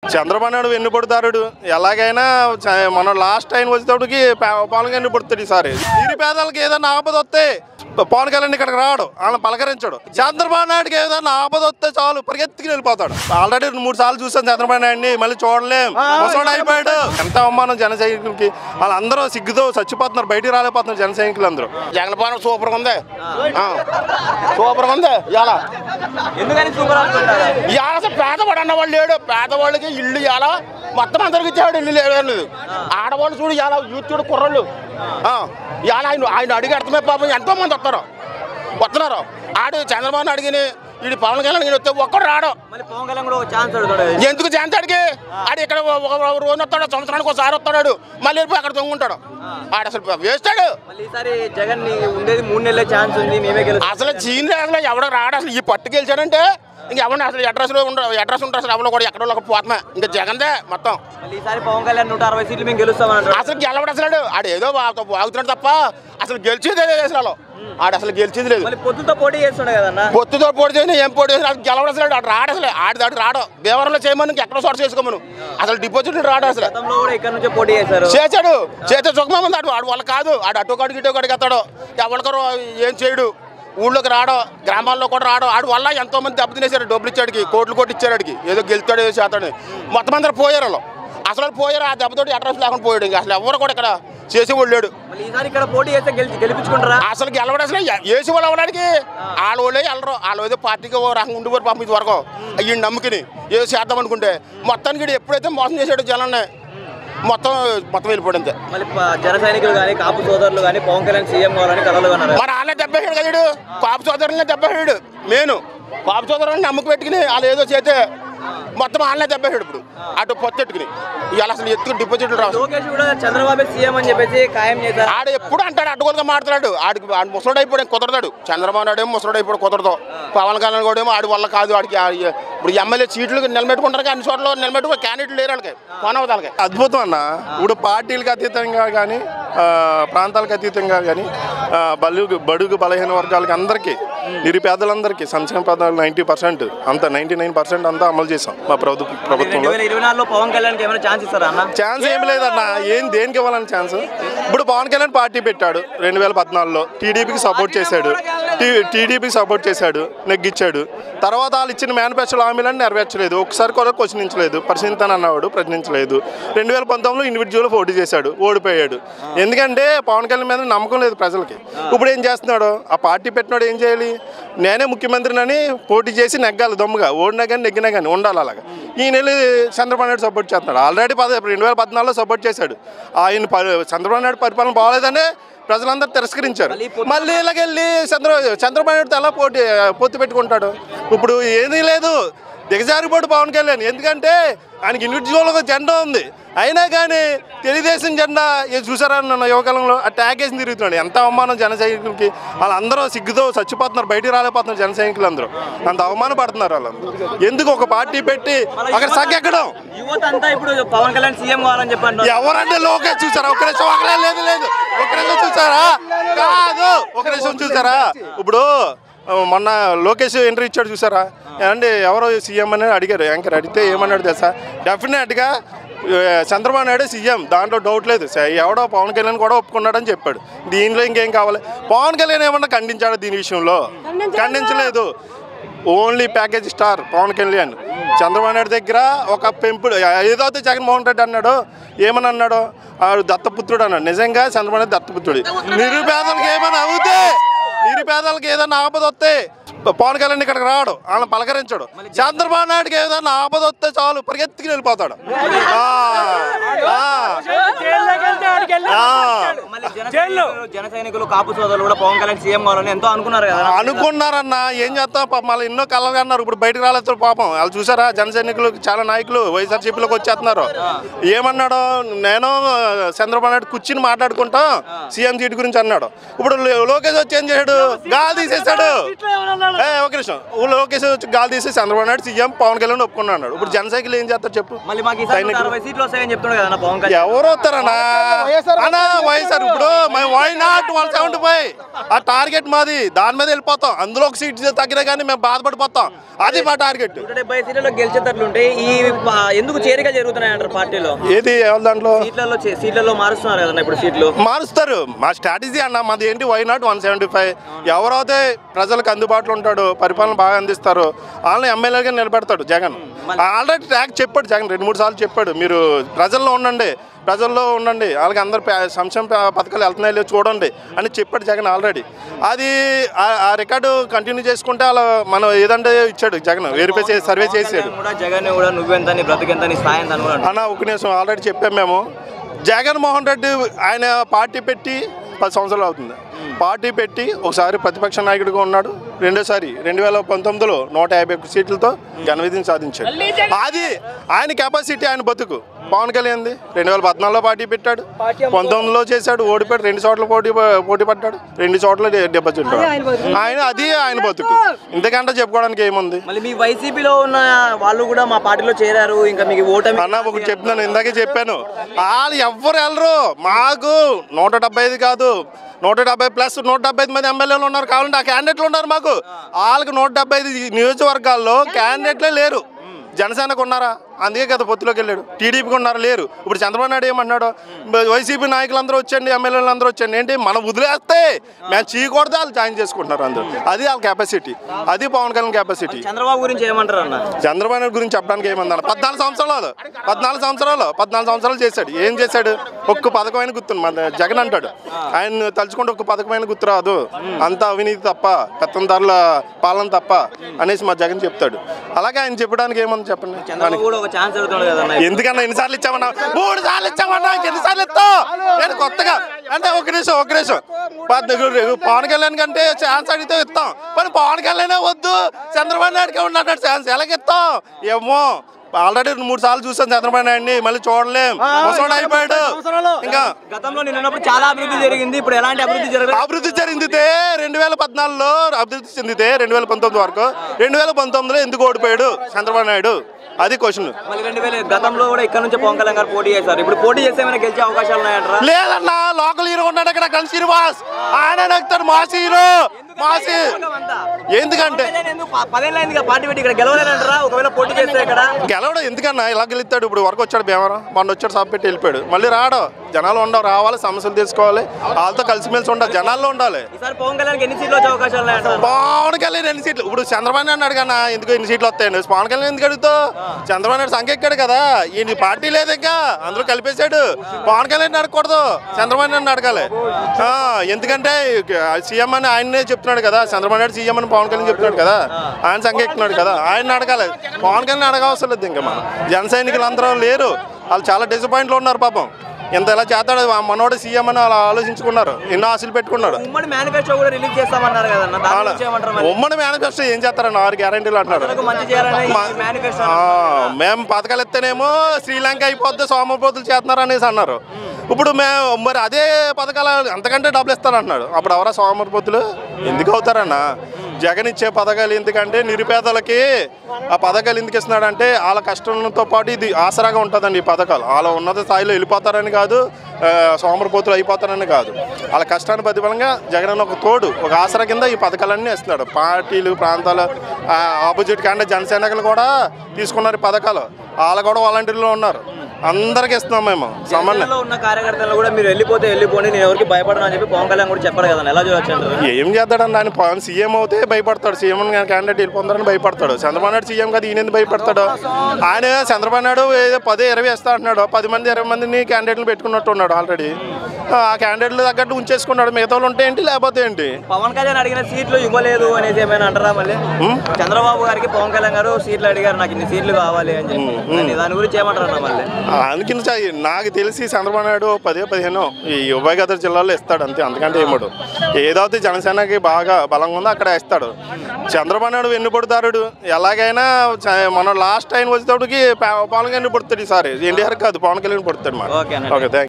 చంద్రబాబు నాయుడు వెన్నుపడతారుడు ఎలాగైనా మన last time వచ్చేటప్పటికి పవన్ కళ్యాణ్ పడుతుంది ఈసారి. నిరుపేదలకు ఏదైనా ఆపద వస్తే పవన్ కళ్యాణ్ ఇక్కడికి రాడు, వాళ్ళని పలకరించాడు. చంద్రబాబు నాయుడుకి ఏదైనా ఆపద వస్తే చాలు పరిగెత్తుకుని వెళ్ళిపోతాడు. ఆల్రెడీ 3 సార్లు చూసాను చంద్రబాబు నాయుడిని, మళ్ళీ చూడలేం, ముసోడు అయిపోయాడు. ఎంత అవమానం జన సైనికులకి. వాళ్ళందరూ సిగ్గుతో చచ్చిపోతున్నారు, బయటికి రాలేకపోతున్నారు జన సైనికులు అందరూ. జగన్పాలన సూపర్గా ఉంది, సూపర్గా ఉంది. ఇలా ఎందుకని సూపర్ అనుకుంటారు? ఇవాళ అసలు పేదవాడు అన్నవాళ్ళు లేడు. పేదవాళ్ళకి ఇల్లు ఇవాళ మొత్తం అందరికి ఇచ్చాడు, ఇల్లు లేదు. ఆడవాళ్ళు చూడు ఇవాళ యూత్ చూడు కుర్రలు ఇవాళ ఆయన అడిగి అర్థమే పాపం ఎంతో మంది వస్తున్నారు. ఆడు చంద్రబాబు అడిగిని వీడు పవన్ కళ్యాణ్ వస్తే ఒక్కడు రాడు. ఎందుకు ఛాన్స్ అడిగి ఆడు ఇక్కడ ఒక రోజు వస్తాడు, సంవత్సరానికి ఒకసారి వస్తాడు, మళ్ళీ వెళ్ళిపోయి అక్కడ తొంగుంటాడు. ఆడు అసలు వేస్తాడు. జగన్ ఉండేది 3 నెలల ఛాన్స్ ఉంది, అసలు చీన్ అసలు ఎవడో రాడు. అసలు ఈ పట్టు గెలిచాడంటే ఇంకెవరిని అసలు అడ్రస్ ఉంటారు, అసలు ఎవరో కూడా ఎక్కడో పోతున్నా. ఇంకా జగన్దే మొత్తం. ఈసారి పవన్ కళ్యాణ్ 160 సీట్లు మేము గెలుస్తామని అసలు గెలవడు. అసలు ఆడు ఏదో వాగుతున్నాడు తప్ప అసలు గెలిచేదే లేదు. అసలు ఆడు అసలు గెలిచేది లేదు. పొత్తుతో పోటీ చేస్తుండే కదన్నా. పొత్తుతో పోటీ చేసిన ఏం పోటీ చేసిన అసలు గెలవడు. అసలు ఆడు రాడు. అసలు ఆడు రాడు. భీమవరంలో చేయమని ఎక్కడో చోట చేసుకోమను. అసలు డిపాజిట్ రాడు. అసలు ఇక్కడ నుంచి పోటీ చేశాడు, చేస్తే సుఖమంది. ఆడు వాళ్ళ కాదు. ఆడు అటు కాడికి ఇటు కాడికి ఎత్తాడు. ఎవరికో ఏం చేయడు. ఊళ్ళోకి రాడో, గ్రామాల్లో కూడా రాడో. ఆడు వల్ల ఎంతో మంది దెబ్బతినేశారు. డబ్బులు ఇచ్చాడికి, కోట్లు కొట్టి ఇచ్చాడు. ఆడికి ఏదో గెలుతాడు, ఏదో చేస్తాడు. మొత్తం అందరూ పోయారు. వాళ్ళు అసలు పోయారు. ఆ దెబ్బతోటి అడ్రస్ లేకుండా పోయాడు. ఇంకా అసలు ఎవరు కూడా ఇక్కడ చేసేవాళ్ళు లేడు. ఇక్కడ పోటీ చేస్తే గెలిపించుకుంటారా? అసలు గెలవడు. అసలు వేసి వాళ్ళు అవ్వడానికి వాళ్ళ వాళ్ళే వెళ్ళరు. వాళ్ళు ఏదో పార్టీకి ఓ రకంగా ఉండిపోరు పాపం. ఇది వరకు ఈ నమ్ముకుని ఏదో చేద్దాం అనుకుంటే మొత్తానికి ఎప్పుడైతే మోసం చేశాడు జనాన్ని మొత్తం వెళ్ళిపోవడం. మళ్ళీ జన సైనికులు కానీ కాపు సోదరులు కానీ పవన్ కళ్యాణ్ సీఎం కావాలని కలలు కన్నారు. మరి వాళ్ళే దెబ్బేసాడు కదాడు. కాపు సోదరులనే దెబ్బేసాడు. నేను కాపు సోదరులను నమ్మకం పెట్టుకుని వాళ్ళు ఏదో చేస్తే మొత్తం వాళ్ళనే దెబ్బేసాడు. ఇప్పుడు అటు పొత్తెట్టుకుని ఇవాళ అసలు ఎత్తుకుని డిపాజిట్లు రావు. లోకేష్ కూడా చంద్రబాబు సీఎం అని చెప్పేసి ఖాయం చేశారు. ఆడు ఎప్పుడు అంటాడు, అడ్డుగోలుగా మాట్లాడు. ఆడికి ముసలుడు అయిపోయాడు కుదరదాడు. చంద్రబాబు నాయుడు ఏమో ముసలుడు అయిపోయాడు కుదరదు. పవన్ కళ్యాణ్ కూడా ఏమో ఆడి వల్ల కాదు. ఆడికి ఇప్పుడు ఎమ్మెల్యే సీట్లు నిలబెట్టుకుంటారు, అన్ని చోట్ల నిలబెట్టుకుని క్యాండిడేట్లు లేరు వాళ్ళకి, కొనవదాలకి. అద్భుతం అన్న. ఇప్పుడు పార్టీలకు అతీతంగా కానీ ప్రాంతాలకు అతీతంగా కానీ బడుగు బలహీన వర్గాలకి అందరికీ, నిరుపేదలందరికీ సంక్షేమ పథకాలు 90% అంతా 99% అంతా అమలు చేసాం మా ప్రభుత్వంలో. 2024లో పవన్ కళ్యాణ్ ఏమైనా ఛాన్స్ ఇస్తారా అన్న? ఛాన్స్ ఏం లేదన్న. దేనికి ఇవ్వాలని ఛాన్స్? ఇప్పుడు పవన్ కళ్యాణ్ పార్టీ పెట్టాడు 2014లో. టీడీపీకి సపోర్ట్ చేశాడు, నెగ్గిచ్చాడు. తర్వాత వాళ్ళు ఇచ్చిన మేనిఫెస్టో హామీలను నెరవేర్చలేదు. ఒకసారి కూడా క్వశ్చనించలేదు, పరిశీలితానన్నాడు, ప్రశ్నించలేదు. 2019లో ఇండివిజువల్ పోటీ చేశాడు, ఓడిపోయాడు. ఎందుకంటే పవన్ కళ్యాణ్ మీద నమ్మకం లేదు ప్రజలకి. ఇప్పుడు ఏం చేస్తున్నాడు? ఆ పార్టీ పెట్టినాడు ఏం చేయాలి? నేనే ముఖ్యమంత్రినని పోటీ చేసి నెగ్గాలి దమ్ముగా. ఓడినా కానీ నెగ్గినా కానీ ఉండాలి. అలాగా ఈ నెల చంద్రబాబు నాయుడు సపోర్ట్ చేస్తున్నాడు. ఆల్రెడీ 2014లో సపోర్ట్ చేశాడు. ఆయన చంద్రబాబు నాయుడు పరిపాలన బాగోలేదని ప్రజలందరూ తిరస్కరించారు. మళ్ళీ ఇలాగెళ్ళి చంద్రబాబు నాయుడుతో ఎలా పొత్తు పెట్టుకుంటాడు? ఇప్పుడు ఏదీ లేదు, దిగజారిపోడు పవన్ కళ్యాణ్. ఎందుకంటే ఆయనకి ఇండివిజువల్గా జెండా ఉంది. అయినా కానీ తెలుగుదేశం జెండా చూసారా నన్ను యువకాలంలో ఆ ట్యాగ్ వేసి తిరుగుతున్నాడు. ఎంత అవమానం జన సైనికులకి. వాళ్ళందరూ సిగ్గుతో చచ్చిపోతున్నారు, బయటికి రాలేకపోతున్నారు జన సైనికులు అందరూ. అంత అవమానం పడుతున్నారు వాళ్ళందరూ. ఎందుకు ఒక పార్టీ పెట్టి అక్కడ సగ్గెక్కడం? పవన్ కళ్యాణ్ సీఎం కావాలని చెప్పండి. ఎవరంటే లోకేష్ చూసారా? ఒక నిమిషం లేదు ఒక నిమిషం చూసారా? కాదు, ఒక నిమిషం చూసారా? ఇప్పుడు మొన్న లోకేష్ ఎంట్రీ ఇచ్చాడు చూసారా? అంటే ఎవరో సీఎం అని అడిగారు యాంకర్. అడిగితే ఏమన్నాడు తెలుసా? డెఫినెట్గా చంద్రబాబు నాయుడు సీఎం, దాంట్లో డౌట్ లేదు. ఎవడో పవన్ కళ్యాణ్ కూడా ఒప్పుకున్నాడని చెప్పాడు. దీనిలో ఇంకేం కావాలి? పవన్ కళ్యాణ్ ఏమన్నా ఖండించాడు దీని విషయంలో? ఖండించలేదు. Only package star Pawan Kalyan. Chandrababu Naidu దగ్గర ఒక పెంపుడు ఏదైతే జగన్మోహన్ రెడ్డి అన్నాడో, ఏమని అన్నాడో, దత్తపుత్రుడు అన్నాడు. నిజంగా చంద్రబాబు నాయుడు దత్తపుత్రుడు. నిరుపేదలకు ఏమైనా అవుతే, నిరుపేదలకు ఏదైనా ఆపద వస్తే పవన్ కళ్యాణ్ ఇక్కడికి రాడు, వాళ్ళని పలకరించాడు. చంద్రబాబు నాయుడుకి ఏదైనా ఆపద వస్తే చాలు పరిగెత్తుకుని వెళ్ళిపోతాడు. జన సైనికులు కాపు సోదరులు కూడా పవన్ కళ్యాణ్ సీఎం కావాలని ఎంతో అనుకున్నారు కదా. అనుకున్నారన్నా, ఏం చేస్తాం పాపం. మళ్ళీ ఎన్నో కళలు అన్నారు. ఇప్పుడు బయటకు రాలేదు పాపం. వాళ్ళు చూసారా? జన సైనికులు చాలా నాయకులు వైఎస్ఆర్సీపీలోకి వచ్చేస్తున్నారు. ఏమన్నాడు? నేను చంద్రబాబు నాయుడు కూర్చుని మాట్లాడుకుంటా సీఎం సీట్ గురించి అన్నాడు. ఇప్పుడు లోకేష్ వచ్చి ఏం చేశాడు? గాలి తీసేశాడు. ఒక నిమిషం. లోకేష్ వచ్చి గాలి తీసి చంద్రబాబు నాయుడు సీఎం, పవన్ కళ్యాణ్ ఒప్పుకున్నాడు. ఇప్పుడు జన సైకిల్ ఏం చేస్తారు చెప్పు? ఎవరు వస్తారన్నా? ఎవరు వస్తారన్నా? వైఎస్ఆర్ ఇప్పుడు మేము వై నాట్ 175 ఆ టార్గెట్ మాది, దాని మీద వెళ్ళిపోతాం. అందులో ఒక సీట్ తగ్గినా కానీ మేము బాధపడిపోతాం, అది మా టార్గెట్. 170 సీట్లలో గెలిచేటట్లుంటే ఈ ఎందుకు చేరిక జరుగుతున్నాయి అంటారు పార్టీలో? ఏది దాంట్లో సీట్లలో మారుస్తున్నారు కదన్నా ఇప్పుడు సీట్లు మారుస్తారు. మా స్ట్రాటజీ అన్న మాది ఏంటి, వై నాట్ 175. ఎవరైతే ప్రజలకు అందుబాటులో ఉంటాడో, పరిపాలన బాగా అందిస్తారో వాళ్ళని ఎమ్మెల్యేగా నిలబెడతాడు జగన్. ఆల్రెడీ ట్రాక్ చెప్పాడు జగన్, 2-3 సార్లు చెప్పాడు, మీరు ప్రజల్లో ఉండండి, వాళ్ళకి అందరు సంక్షేమ పథకాలు వెళ్తున్నాయి లేవు చూడండి అని చెప్పాడు జగన్ ఆల్రెడీ. అది ఆ రికార్డు కంటిన్యూ చేసుకుంటే అలా మనం ఏదంటే ఇచ్చాడు జగన్, వెరిఫై చేసి సర్వే చేసాడు. జగన్ కూడా నువ్వెంత బ్రతికెంత స్థాయి అన్న ఒక నిమిషం, ఆల్రెడీ చెప్పాము మేము. జగన్మోహన్ రెడ్డి ఆయన పార్టీ పెట్టి 10 సంవత్సరాలు అవుతుంది. పార్టీ పెట్టి ఒకసారి ప్రతిపక్ష నాయకుడిగా ఉన్నాడు, రెండోసారి 2019లో 151 సీట్లతో ఘన విజయం సాధించాడు. అది ఆయన కెపాసిటీ, ఆయన బతుకు. పవన్ కళ్యాణ్ 2014లో పార్టీ పెట్టాడు, 19లో చేశాడు, ఓడిపోయాడు, 2 చోట్ల పోటీ పడ్డాడు, 2 చోట్ల డిపాజిట్. ఆయన బతుకు, ఇంతకంటే చెప్పుకోవడానికి ఏముంది? మళ్ళీ మీ వైసీపీలో ఉన్న వాళ్ళు కూడా మా పార్టీలో చేరారు, ఇంకా మీకు ఓటమి అన్న ఒకటి చెప్తున్నాను, ఇందాకే చెప్పాను, వాళ్ళు ఎవ్వరు వెళ్ళరు. మాకు 175 కాదు, 170+ 175 మంది ఎమ్మెల్యేలు ఉన్నారు, కావాలంటే ఆ క్యాండిడేట్లు ఉన్నారు మాకు. వాళ్ళకి 175 నియోజకవర్గాల్లో క్యాండిడేట్లే లేరు. జనసేనకు ఉన్నారా? అందుకే కదా పొత్తులోకి వెళ్ళాడు. టీడీపీకి ఉన్నారా? లేరు. ఇప్పుడు చంద్రబాబు నాయుడు ఏమన్నాడు, వైసీపీ నాయకులందరూ వచ్చండి, ఎమ్మెల్యేలు అందరూ వచ్చండి. ఏంటి మనం వదిలేస్తే మేము చేయకూడదు, వాళ్ళు జాయిన్ చేసుకుంటున్నారు అందరూ. అది వాళ్ళ కెపాసిటీ, అది పవన్ కళ్యాణ్ కెపాసిటీ. చంద్రబాబు గురించి ఏమంటారు అన్న? చంద్రబాబు నాయుడు గురించి చెప్పడానికి ఏమందన్న, 14 సంవత్సరాలు చేశాడు. ఏం చేశాడు? ఒక్క పథకమైన గుర్తు మన జగన్ అంటాడు, ఆయన తలుచుకుంటే ఒక్క పథకమైన గుర్తు రాదు, అంత అవినీతి తప్ప, పెత్తందారుల పాలన తప్ప అనేసి మా జగన్ చెప్తాడు. అలాగే ఆయన చెప్పడానికి ఏమంది చెప్పండి. ఎందుకన్నా ఎన్నిసార్లు ఇచ్చామన్నా? 3 సార్లు ఇచ్చామన్నా, ఎన్నిసార్లు ఇస్తావు? నేను కొత్తగా అంటే ఒక నిమిషం పవన్ కళ్యాణ్ కంటే ఛాన్స్ అడిగితే ఇస్తాం, కానీ పవన్ కళ్యాణే వద్దు, చంద్రబాబు నాయుడుకే ఉన్నాడు ఛాన్స్, ఎలాగిస్తాం ఏమో. ఆల్రెడీ 3 సార్లు చూసాను చంద్రబాబు నాయుడిని, మళ్ళీ చూడలేం, ముసోడు అయిపోయాడు. ఇంకా గతంలో నిన్నప్పుడు చాలా అభివృద్ధి జరిగింది, ఇప్పుడు ఎలాంటి అభివృద్ధి జరిగింది? అభివృద్ధి చెందితే 2014లో అభివృద్ధి చెందితే 2019 వరకు, 2019లో ఎందుకు ఓడిపోయాడు చంద్రబాబు నాయుడు? అది క్వశ్చన్. గతంలో కూడా ఇక్కడ నుంచి పవన్ కళ్యాణ్ గారు పోటీ చేశారు, ఇప్పుడు పోటీ చేస్తే ఏమైనా గెలిచే అవకాశాలు ఉన్నాయంటారా? లేదన్నా, లోకల్ హీరో ఉన్నాడు అక్కడ, కలిసి శ్రీనివాస్, ఆయన నక్కుతాడు, మాస్ హీరో. ఎందుకంటే 10 ఏళ్ళైంది పార్టీ పెట్టి ఇక్కడ గెలవలేనంటారా? ఒకవేళ పోటీ చేస్తే ఇక్కడ గెలవడం ఎందుకన్నా? ఇలా గెలుస్తాడు. ఇప్పుడు వరకు వచ్చాడు భీమవరం, మొన్న వచ్చాడు, సభ పెట్టి వెళ్ళిపోయాడు, మళ్ళీ రాడు. జనాలు ఉండవు, రావాలి, సమస్యలు తీసుకోవాలి, వాళ్ళతో కలిసిమెలిసి ఉండాలి, జనాల్లో ఉండాలి. పవన్ కళ్యాణ్ ఎన్ని సీట్లు వచ్చే అవకాశాలు ఉన్నాయంటారు? పవన్ కళ్యాణ్ 2 సీట్లు. ఇప్పుడు చంద్రబాబు నాయుడు అడగన్నా, ఎందుకు 2 సీట్లు వస్తాయండి? పవన్ కళ్యాణ్ ఎందుకు అడుగుతావు? చంద్రబాబు నాయుడు సంఖ్య ఎక్కాడు కదా, ఈ పార్టీ లేదు, ఇంకా అందరూ కలిపేశాడు. పవన్ కళ్యాణ్ అడగకూడదు, చంద్రబాబు నాయుడు అడగాలి. ఎందుకంటే సీఎం అని ఆయనే చెప్తున్నాడు కదా, చంద్రబాబు నాయుడు సీఎం అని పవన్ కళ్యాణ్ చెప్తున్నాడు కదా, ఆయన సంఖ్య ఎక్కుతున్నాడు కదా, ఆయన అడగాలి. పవన్ కళ్యాణ్ అడగవసరం లేదు. ఇంకా మన జన సైనికులు అందరూ లేరు, వాళ్ళు చాలా డిసప్పాయింట్లో ఉన్నారు పాపం. ఎంత ఎలా చేస్తాడు మనోడు సీఎం అని అలా ఆలోచించుకున్నారు, ఎన్నో ఆశలు పెట్టుకున్నారు. ఉమ్మడి మేనిఫెస్టో కూడా రిలీజ్ చేస్తామన్నారు కదా, ఉమ్మడి మేనిఫెస్టో ఏం చేస్తారన్న? 6 గ్యారెంటీలు అంటున్నారు. మేము పథకాలు ఇస్తేనేమో శ్రీలంక అయిపోద్ది, సోమపోతులు చేస్తున్నారు అనేసి అన్నారు. ఇప్పుడు మేము మరి అదే పథకాలు అంతకంటే డబ్బులు ఇస్తారంటున్నాడు. అప్పుడు ఎవరా సోమరిపోతులు? ఎందుకు అవుతారన్నా? జగన్ ఇచ్చే పథకాలు ఎందుకంటే నిరుపేదలకి ఆ పథకాలు ఎందుకు ఇస్తున్నాడంటే వాళ్ళ కష్టంతో పాటు ఇది ఆసరాగా ఉంటుందండి. ఈ పథకాలు వాళ్ళ ఉన్నత స్థాయిలో వెళ్ళిపోతారని కాదు, సోమరిపోతులు అయిపోతారని కాదు, వాళ్ళ కష్టాన్ని ప్రతిఫలంగా జగన్ ఒక తోడు, ఒక ఆసరా కింద ఈ పథకాలన్నీ ఇస్తున్నాడు. పార్టీలు, ప్రాంతాలు, ఆపోజిట్ క్యాండిడేట్ జనసేనకులు కూడా తీసుకున్నారు పథకాలు, వాళ్ళు కూడా వాలంటీర్లు ఉన్నారు. అందరికి ఇస్తున్నాం మేము. సమన్వయంలో ఉన్న కార్యకర్తలు కూడా మీరు వెళ్ళిపోండి, నేను ఎవరికి భయపడను అని చెప్పి పవన్ కళ్యాణ్ కూడా చెప్పాడు కదా, ఎలా చూడొచ్చు? ఏం చేస్తాడని ఆయన పవన్ సీఎం అవుతే భయపడతాడు, సీఎం క్యాండిడేట్ వెళ్ళిపోతారని భయపడతాడు. చంద్రబాబు నాయుడు సీఎం కదా, ఈయన భయపడతాడు? ఆయన చంద్రబాబు నాయుడు ఏదో 10-20 ఇస్తా అంటున్నాడు, 10 మంది 20 మందిని క్యాండిడేట్లు పెట్టుకున్నట్టు ఉన్నాడు ఆల్రెడీ. ఆ క్యాండిడేట్లు తగ్గట్టు ఉంచేసుకున్నాడు, మిగతా వాళ్ళు ఉంటే ఏంటి లేకపోతే ఏంటి? పవన్ కళ్యాణ్ అడిగిన సీట్లు ఇవ్వలేదు అనేది ఏమైనా అంటారా? మళ్ళీ చంద్రబాబు గారికి పవన్ కళ్యాణ్ గారు సీట్లు అడిగారు, నాకు ఇన్ని సీట్లు కావాలి అని చెప్పి, దాని గురించి ఏమంటారా? మళ్ళీ అందుకని నాకు తెలిసి చంద్రబాబు నాయుడు 10-15 ఈ ఉభయ గోదావరి జిల్లాలో ఇస్తాడు అంతే, అంతకంటే ఏమడు. ఏదైతే జనసేనకి బాగా బలంగా ఉందో అక్కడ ఇస్తాడు. చంద్రబాబు నాయుడు వెన్నుపొడుతారుడు, ఎలాగైనా మనం లాస్ట్ టైం వచ్చేటప్పటికి పవన్ కళ్యాణ్ పుడతాడు. ఈసారి ఎన్టీఆర్ కాదు, పవన్ కళ్యాణ్ పుడతాడు. Okay, thank you.